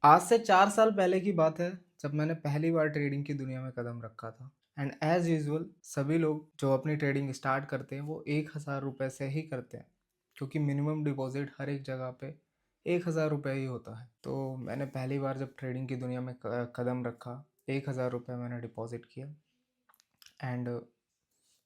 आज से 4 साल पहले की बात है, जब मैंने पहली बार ट्रेडिंग की दुनिया में कदम रखा था। एंड एज़ यूजुअल सभी लोग जो अपनी ट्रेडिंग स्टार्ट करते हैं, वो ₹1000 से ही करते हैं, क्योंकि मिनिमम डिपॉज़िट हर एक जगह पे ₹1000 ही होता है। तो मैंने पहली बार जब ट्रेडिंग की दुनिया में क कदम रखा, ₹1000 मैंने डिपॉज़िट किया। एंड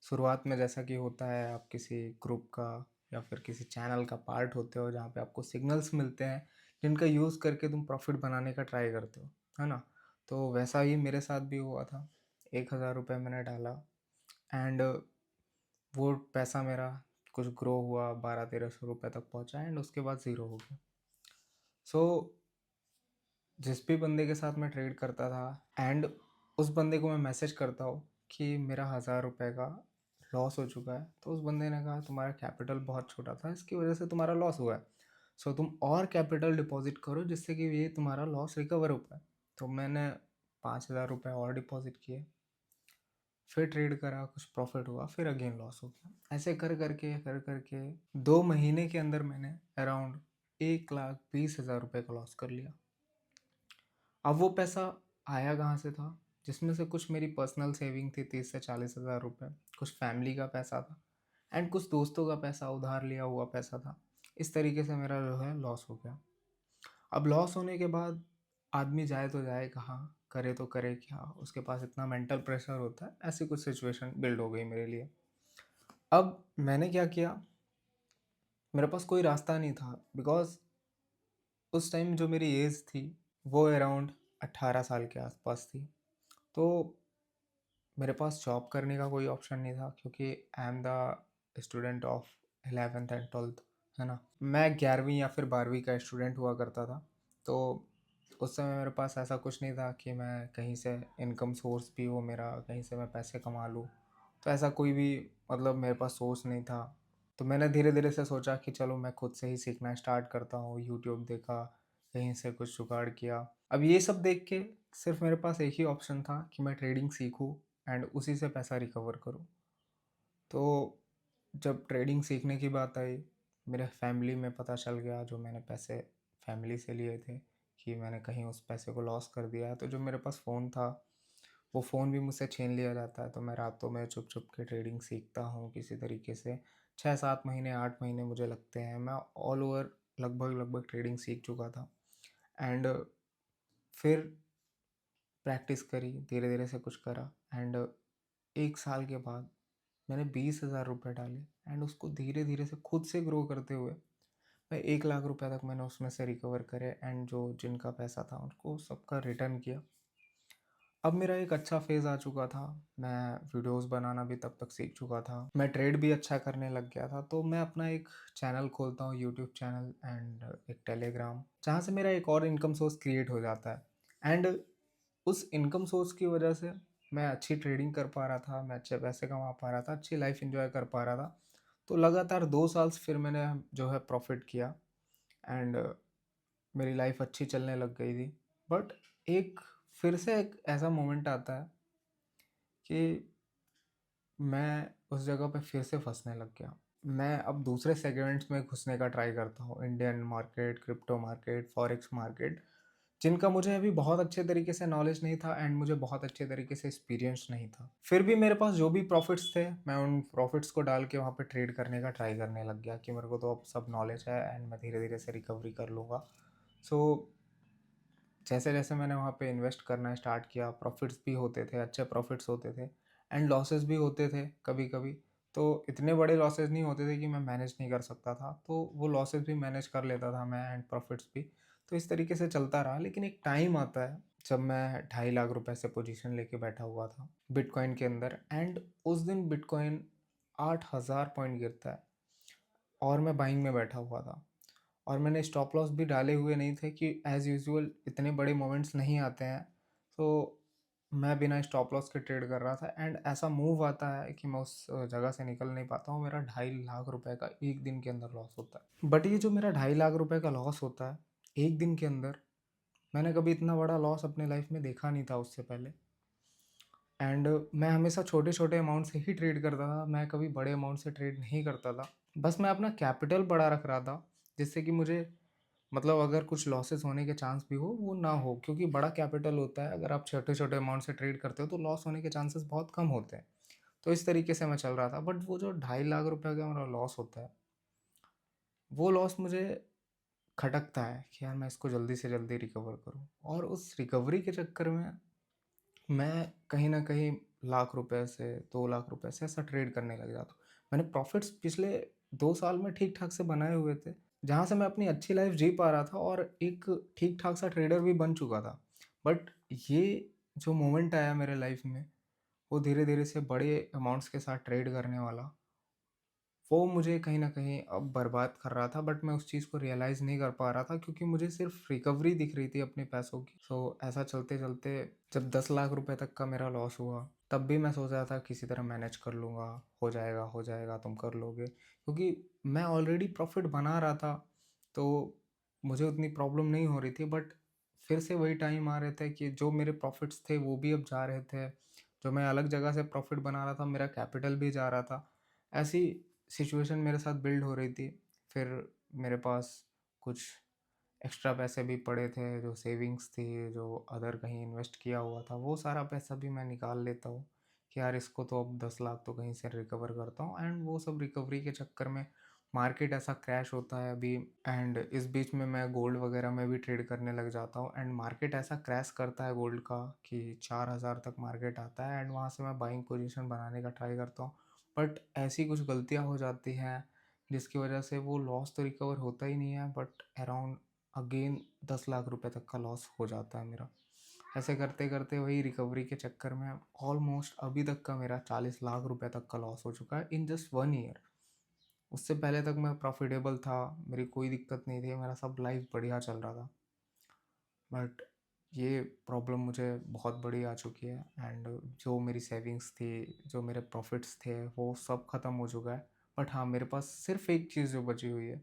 शुरुआत में जैसा कि होता है, आप किसी ग्रुप का या फिर किसी चैनल का पार्ट होते हो, जहाँ पे आपको सिग्नल्स मिलते हैं जिनका यूज़ करके तुम प्रॉफिट बनाने का ट्राई करते हो, है ना? तो वैसा ही मेरे साथ भी हुआ था। ₹1000 मैंने डाला। एंड वो पैसा मेरा कुछ ग्रो हुआ, 1200-1300 तक पहुंचा, एंड उसके बाद ज़ीरो हो गया। सो जिस भी बंदे के साथ मैं ट्रेड करता था, एंड उस बंदे को मैं मैसेज करता हूँ कि मेरा ₹1000 का लॉस हो चुका है, तो उस बंदे ने कहा तुम्हारा कैपिटल बहुत छोटा था, इसकी वजह से तुम्हारा लॉस हुआ है। सो तुम और कैपिटल डिपॉजिट करो जिससे कि ये तुम्हारा लॉस रिकवर हो पाए। तो मैंने ₹5000 और डिपॉजिट किए, फिर ट्रेड करा, कुछ प्रॉफिट हुआ, फिर अगेन लॉस हो गया। ऐसे कर करके 2 महीने के अंदर मैंने अराउंड ₹1,20,000 का लॉस कर लिया। अब वो पैसा आया कहाँ से था? जिसमें से कुछ मेरी पर्सनल सेविंग थी, 30 से 40,000 रुपये, कुछ फैमिली का पैसा था, एंड कुछ दोस्तों का पैसा, उधार लिया हुआ पैसा था। इस तरीके से मेरा जो है लॉस हो गया। अब लॉस होने के बाद आदमी जाए तो जाए कहाँ? करे तो करे क्या? उसके पास इतना मेंटल प्रेशर होता है। ऐसी कुछ सिचुएशन बिल्ड हो गई मेरे लिए। अब मैंने क्या किया? मेरे पास कोई रास्ता नहीं था, बिकॉज़ उस टाइम जो मेरी एज थी, वो अराउंड 18 साल के आसपास थी। तो मेरे पास जॉब करने का कोई ऑप्शन नहीं था, क्योंकि I am the student of 11th and 12th, है ना? मैं 11वीं या फिर 12वीं का स्टूडेंट हुआ करता था। तो उस समय मेरे पास ऐसा कुछ नहीं था कि मैं कहीं से इनकम सोर्स भी हो मेरा, कहीं से मैं पैसे कमा लूँ। तो ऐसा कोई भी मतलब मेरे पास सोर्स नहीं था। तो मैंने धीरे-धीरे से सोचा कि चलो मैं खुद से ही सीखना स्टार्ट करता हूँ। यूट्यूब देखा, कहीं से कुछ जुगाड़ किया। अब ये सब देख के सिर्फ़ मेरे पास एक ही ऑप्शन था कि मैं ट्रेडिंग सीखूँ एंड उसी से पैसा रिकवर करूँ। तो जब ट्रेडिंग सीखने की बात आई, मेरे फैमिली में पता चल गया, जो मैंने पैसे फैमिली से लिए थे, कि मैंने कहीं उस पैसे को लॉस कर दिया है। तो जो मेरे पास फ़ोन था, वो फ़ोन भी मुझसे छीन लिया जाता है। तो मैं रातों में छुप-छुप के ट्रेडिंग सीखता हूँ किसी तरीके से। 6-7 महीने, 8 महीने मुझे लगते हैं। मैं ऑल ओवर लगभग-लगभग ट्रेडिंग सीख चुका था। एंड फिर प्रैक्टिस करी, धीरे-धीरे से कुछ करा, एंड 1 साल के बाद मैंने ₹20,000 डाले, एंड उसको धीरे-धीरे से खुद से ग्रो करते हुए मैं ₹1,00,000 तक मैंने उसमें से रिकवर करे, एंड जो जिनका पैसा था उनको सबका रिटर्न किया। अब मेरा एक अच्छा फ़ेज़ आ चुका था। मैं वीडियोज़ बनाना भी तब तक सीख चुका था। मैं ट्रेड भी अच्छा करने लग गया था। तो मैं अपना एक चैनल खोलता हूँ, यूट्यूब चैनल एंड एक टेलीग्राम, जहाँ से मेरा एक और इनकम सोर्स क्रिएट हो जाता है। एंड उस इनकम सोर्स की वजह से मैं अच्छी ट्रेडिंग कर पा रहा था, मैं अच्छे पैसे कमा पा रहा था, अच्छी लाइफ़ एन्जॉय कर पा रहा था। तो लगातार 2 साल फिर मैंने जो है प्रॉफ़िट किया, एंड मेरी लाइफ़ अच्छी चलने लग गई थी। बट एक फिर से एक ऐसा मोमेंट आता है कि मैं उस जगह पे फिर से फँसने लग गया। मैं अब दूसरे सेगमेंट्स में घुसने का ट्राई करता हूँ, Indian market, crypto market, forex market, जिनका मुझे अभी बहुत अच्छे तरीके से नॉलेज नहीं था, एंड मुझे बहुत अच्छे तरीके से एक्सपीरियंस नहीं था। फिर भी मेरे पास जो भी प्रॉफ़िट्स थे, मैं उन प्रॉफ़िट्स को डाल के वहाँ पे ट्रेड करने का ट्राई करने लग गया कि मेरे को तो अब सब नॉलेज है, एंड मैं धीरे-धीरे से रिकवरी कर लूँगा। सो जैसे-जैसे मैंने वहाँ पे इन्वेस्ट करना स्टार्ट किया, प्रॉफ़िट्स भी होते थे, अच्छे प्रॉफ़िट्स होते थे, एंड लॉसेस भी होते थे कभी-कभी। तो इतने बड़े लॉसेस नहीं होते थे कि मैं मैनेज नहीं कर सकता था, तो वो लॉसेस भी मैनेज कर लेता था मैं, एंड प्रॉफ़िट्स भी। तो इस तरीके से चलता रहा, लेकिन एक टाइम आता है जब मैं ₹2.5 लाख से पोज़ीशन लेके बैठा हुआ था बिटकॉइन के अंदर, एंड उस दिन बिटकॉइन 8,000 पॉइंट गिरता है, और मैं बाइंग में बैठा हुआ था। और मैंने स्टॉप लॉस भी डाले हुए नहीं थे, कि एज़ यूजुअल इतने बड़े मोमेंट्स नहीं आते हैं। तो मैं बिना स्टॉप लॉस के ट्रेड कर रहा था, एंड ऐसा मूव आता है कि मैं उस जगह से निकल नहीं पाता हूँ। मेरा ₹2.5 लाख का एक दिन के अंदर लॉस होता है। बट ये जो मेरा ₹2.5 लाख का लॉस होता है एक दिन के अंदर, मैंने कभी इतना बड़ा लॉस अपने लाइफ में देखा नहीं था उससे पहले। एंड मैं हमेशा छोटे-छोटे अमाउंट से ही ट्रेड करता था, मैं कभी बड़े अमाउंट से ट्रेड नहीं करता था। बस मैं अपना कैपिटल बड़ा रख रहा था, जिससे कि मुझे मतलब अगर कुछ लॉसेस होने के चांस भी हो, वो ना हो, क्योंकि बड़ा कैपिटल होता है, अगर आप छोटे-छोटे अमाउंट से ट्रेड करते हो, तो लॉस होने के चांसेस बहुत कम होते हैं। तो इस तरीके से मैं चल रहा था, बट वो जो 2.5 लाख रुपए का मेरा लॉस होता है, वो लॉस मुझे खटकता है कि यार मैं इसको जल्दी से जल्दी रिकवर करूँ, और उस रिकवरी के चक्कर में मैं कहीं न कहीं लाख रुपए से 2 लाख रुपए से ऐसा ट्रेड करने लग जाता हूँ। मैंने प्रॉफ़िट्स पिछले 2 साल में ठीक-ठाक से बनाए हुए थे, जहाँ से मैं अपनी अच्छी लाइफ़ जी पा रहा था और एक ठीक-ठाक सा ट्रेडर भी बन चुका था। बट ये जो मोमेंट आया मेरे लाइफ़ में, वो धीरे-धीरे से बड़े अमाउंट्स के साथ ट्रेड करने वाला, वो मुझे कहीं न कहीं अब बर्बाद कर रहा था, बट मैं उस चीज़ को रियलाइज़ नहीं कर पा रहा था, क्योंकि मुझे सिर्फ़ रिकवरी दिख रही थी अपने पैसों की। सो ऐसा चलते-चलते जब 10 लाख रुपए तक का मेरा लॉस हुआ, तब भी मैं सोच रहा था किसी तरह मैनेज कर लूँगा, हो जाएगा, तुम कर लोगे। क्योंकि मैं ऑलरेडी प्रॉफ़िट बना रहा था, तो मुझे उतनी प्रॉब्लम नहीं हो रही थी, बट फिर से वही टाइम आ रहे थे कि जो मेरे प्रॉफ़िट्स थे वो भी अब जा रहे थे। जो मैं अलग जगह से प्रॉफ़िट बना रहा था, मेरा कैपिटल भी जा रहा था। ऐसी सिचुएशन मेरे साथ बिल्ड हो रही थी। फिर मेरे पास कुछ एक्स्ट्रा पैसे भी पड़े थे, जो सेविंग्स थी, जो अदर कहीं इन्वेस्ट किया हुआ था, वो सारा पैसा भी मैं निकाल लेता हूँ कि यार इसको तो अब 10 लाख तो कहीं से रिकवर करता हूँ, एंड वो सब रिकवरी के चक्कर में मार्केट ऐसा क्रैश होता है अभी, एंड इस बीच में मैं गोल्ड वगैरह में भी ट्रेड करने लग जाता हूँ, एंड मार्केट ऐसा क्रैश करता है गोल्ड का कि 4000 तक मार्केट आता है, एंड वहाँ से मैं बाइंग पोजीशन बनाने का ट्राई करता हूँ। बट ऐसी कुछ गलतियाँ हो जाती हैं जिसकी वजह से वो लॉस तो रिकवर होता ही नहीं है, बट अराउंड अगेन 10 लाख रुपए तक का लॉस हो जाता है मेरा। ऐसे करते-करते वही रिकवरी के चक्कर में ऑलमोस्ट अभी तक का मेरा 40 लाख रुपए तक का लॉस हो चुका है इन जस्ट 1 ईयर। उससे पहले तक मैं प्रॉफ़िटेबल था, मेरी कोई दिक्कत नहीं थी, मेरा सब लाइफ़ बढ़िया चल रहा था। बट ये प्रॉब्लम मुझे बहुत बड़ी आ चुकी है, एंड जो मेरी सेविंग्स थी, जो मेरे प्रॉफ़िट्स थे, वो सब ख़त्म हो चुका है। बट हाँ, मेरे पास सिर्फ़ एक चीज़ जो बची हुई है,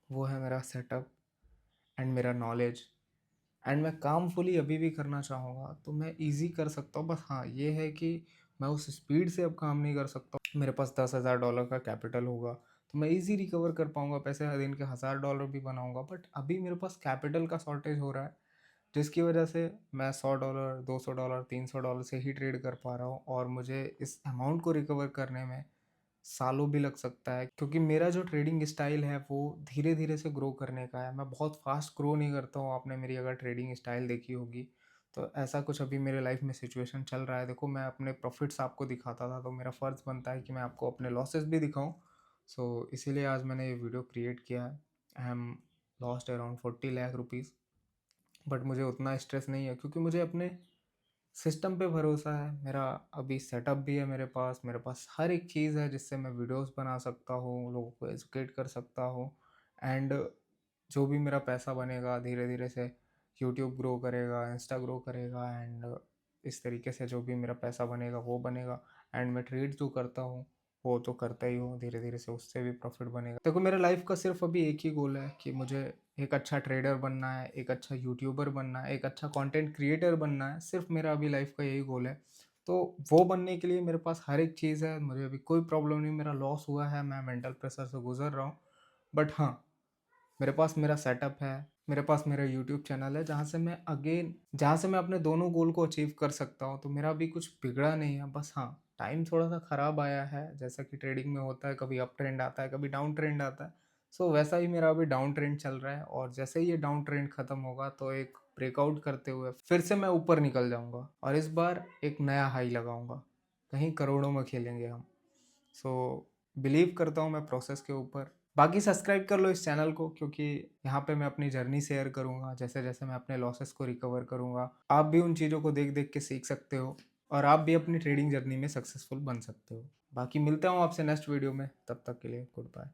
वो है मेरा सेटअप एंड मेरा नॉलेज, एंड मैं काम फुली अभी भी करना चाहूँगा तो मैं ईज़ी कर सकता हूँ। बस हाँ, ये है कि मैं उस स्पीड से अब काम नहीं कर सकता। मेरे पास $10,000 का कैपिटल होगा तो मैं ईज़ी रिकवर कर पाऊँगा पैसे, हर दिन के $1000 भी बनाऊँगा। बट अभी मेरे पास कैपिटल का शॉर्टेज हो रहा है, जिसकी वजह से मैं $100, $200, $300 से ही ट्रेड कर पा रहा हूँ, और मुझे इस अमाउंट को रिकवर करने में सालों भी लग सकता है, क्योंकि मेरा जो ट्रेडिंग स्टाइल है वो धीरे-धीरे से ग्रो करने का है। मैं बहुत फ़ास्ट ग्रो नहीं करता हूँ, आपने मेरी अगर ट्रेडिंग स्टाइल देखी होगी, तो ऐसा कुछ अभी मेरे लाइफ़ में सिचुएशन चल रहा है। देखो, मैं अपने प्रॉफ़िट्स आपको दिखाता था, तो मेरा फ़र्ज़ बनता है कि मैं आपको अपने लॉसेस भी दिखाऊँ। सो इसीलिए आज मैंने ये वीडियो क्रिएट किया है। I am lost around 40 lakh rupees, but मुझे उतना स्ट्रेस नहीं है, क्योंकि मुझे अपने सिस्टम पे भरोसा है। मेरा अभी सेटअप भी है मेरे पास हर एक चीज़ है जिससे मैं वीडियोस बना सकता हूँ, लोगों को एजुकेट कर सकता हूँ, एंड जो भी मेरा पैसा बनेगा धीरे-धीरे से यूट्यूब ग्रो करेगा, इंस्टा ग्रो करेगा, एंड इस तरीके से जो भी मेरा पैसा बनेगा वो बनेगा, एंड मैं ट्रेड जो करता हूँ, वो तो करता ही हूँ, धीरे-धीरे से उससे भी प्रॉफ़िट बनेगा। देखो, मेरे लाइफ़ का सिर्फ़ अभी एक ही गोल है कि मुझे एक अच्छा ट्रेडर बनना है, एक अच्छा यूट्यूबर बनना है, एक अच्छा कंटेंट क्रिएटर बनना है, सिर्फ़ मेरा अभी लाइफ़ का यही गोल है। तो वो बनने के लिए मेरे पास हर एक चीज़ है, मुझे अभी कोई प्रॉब्लम नहीं, मेरा लॉस हुआ है, मैं मेंटल प्रेशर से गुज़र रहा हूँ। बट हाँ, मेरे पास मेरा सेटअप है, मेरे पास मेरा यूट्यूब चैनल है, जहाँ से मैं अपने दोनों गोल को अचीव कर सकता हूँ, तो मेरा अभी कुछ बिगड़ा नहीं है। बस हाँ, टाइम थोड़ा-सा ख़राब आया है, जैसा कि ट्रेडिंग में होता है, कभी अप ट्रेंड आता है, कभी डाउन ट्रेंड आता है। सो वैसा ही मेरा अभी डाउन ट्रेंड चल रहा है, और जैसे ही ये डाउन ट्रेंड ख़त्म होगा, तो एक ब्रेकआउट करते हुए फिर से मैं ऊपर निकल जाऊँगा, और इस बार एक नया हाई लगाऊँगा। कहीं करोड़ों में खेलेंगे हम। सो बिलीव करता हूँ मैं प्रोसेस के ऊपर। बाकी सब्सक्राइब कर लो इस चैनल को, क्योंकि यहाँ पे मैं अपनी जर्नी शेयर करूँगा, जैसे-जैसे मैं अपने लॉसेस को रिकवर करूँगा। आप भी उन चीज़ों को देख-देख के सीख सकते हो, और आप भी अपनी ट्रेडिंग जर्नी में सक्सेसफुल बन सकते हो। बाकी मिलता हूँ आपसे नेक्स्ट वीडियो में, तब तक के लिए गुड बाय।